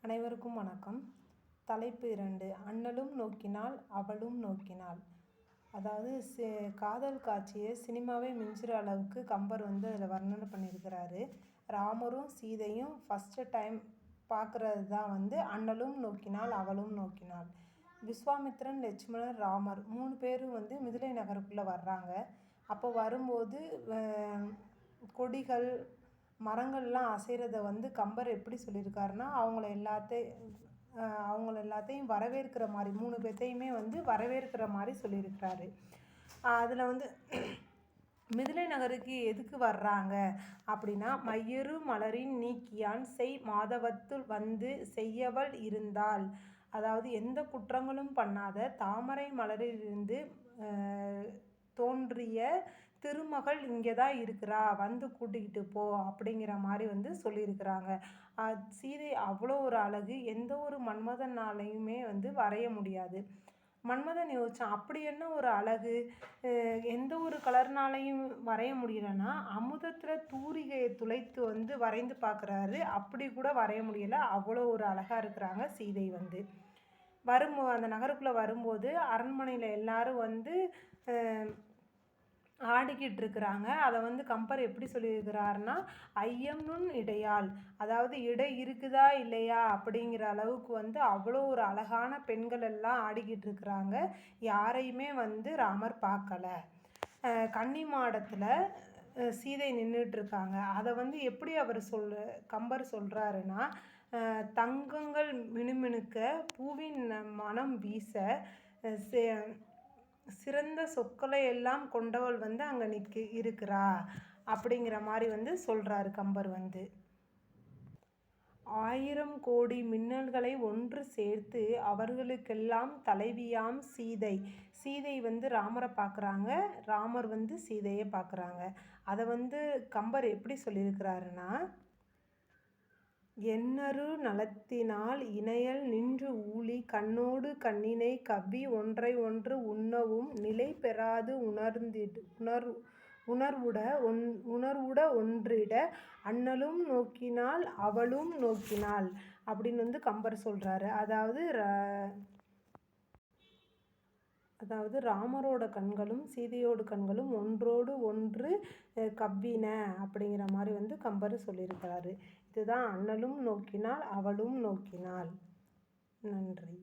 அனைவருக்கும் வணக்கம். தலைப்பு 2, அண்ணலும் நோக்கினாள் அவளும் நோக்கினாள். அதாவது காதல் காட்சியை சினிமாவே மிஞ்சுற அளவுக்கு கம்பர் அதில் வர்ணனை பண்ணியிருக்கிறாரு. ராமரும் சீதையும் ஃபஸ்ட்டு டைம் பார்க்குறது தான் அண்ணலும் நோக்கினாள் அவளும் நோக்கினாள். விஸ்வாமித்திரன், லட்சுமணர், ராமர் 3 பேரும் மிதிலை நகருக்குள்ளே வர்றாங்க. அப்போ வரும்போது கொடிகள் மரங்கள்லாம் அசைகிறத கம்பர் எப்படி சொல்லியிருக்காருன்னா, அவங்கள எல்லாத்தையும் வரவேற்கிற மாதிரி 3 பேர்த்தையுமே வரவேற்கிற மாதிரி சொல்லியிருக்கிறாரு. அதில் மிதிலை நகருக்கு எதுக்கு வர்றாங்க அப்படின்னா, மையரு மலரின் நீக்கியான் செய் மாதவத்துள் வந்து செய்யவள் இருந்தாள். அதாவது எந்த குற்றங்களும் பண்ணாத தாமரை மலரிலிருந்து தோன்றிய திருமகள் இங்கே தான் இருக்கிறா, வந்து கூட்டிக்கிட்டு போ அப்படிங்கிற மாதிரி சொல்லியிருக்கிறாங்க. சீதை அவ்வளோ ஒரு அழகு, எந்த ஒரு மன்மதனாலையுமே வரைய முடியாது. மன்மதன் யோசிச்சான், அப்படி என்ன ஒரு அழகு எந்த ஒரு கலர்னாலையும் வரைய முடியலைன்னா, அமுதத்தில் தூரிகையை துளைத்து வரைந்து பார்க்குறாரு. அப்படி கூட வரைய முடியலை, அவ்வளோ ஒரு அழகாக இருக்கிறாங்க சீதை. அந்த நகருக்குள்ளே வரும்போது அரண்மனையில் எல்லாரும் ஆடிக்கிட்டு இருக்கிறாங்க. அதை கம்பர் எப்படி சொல்லியிருக்கிறாருன்னா, ஐயம்னுன் இடையாள், அதாவது இடை இருக்குதா இல்லையா அப்படிங்கிற அளவுக்கு அவ்வளோ ஒரு அழகான பெண்கள் எல்லாம் ஆடிக்கிட்டு இருக்கிறாங்க. யாரையுமே ராமர் பார்க்கல. கன்னி மாடத்தில் சீதை நின்றுட்டுருக்காங்க. அதை எப்படி அவர் கம்பர் சொல்கிறாருன்னா, தங்கங்கள் மினுமினுக்க பூவின் மனம் வீச சிறந்த சொற்களை எல்லாம் கொண்டவள் அங்கே இருக்கிறா அப்படிங்கிற மாதிரி சொல்கிறாரு கம்பர். 1000 கோடி மின்னல்களை ஒன்று சேர்த்து அவர்களுக்கெல்லாம் தலைவியாம் சீதை. சீதை ராமரை பார்க்குறாங்க, ராமர் சீதையை பார்க்குறாங்க. அதை கம்பர் எப்படி சொல்லியிருக்கிறாருன்னா, எண்ணறு நலத்தினால் இணையல் நின்று ஊழி கண்ணோடு கண்ணினை கவ்வி ஒன்றை ஒன்று உண்ணவும் நிலை பெறாது உணர்வுட ஒன்றிட அண்ணலும் நோக்கினாள் அவளும் நோக்கினாள் அப்படின்னு கம்பர் சொல்கிறாரு. அதாவது ராமரோட கண்களும் சீதையோட கண்களும் ஒன்றோடு ஒன்று கவ்வின அப்படிங்கிற மாதிரி கம்பர் சொல்லியிருக்கிறாரு. இதுதான் அண்ணலும் நோக்கினாள் அவளும் நோக்கினாள். நன்றி.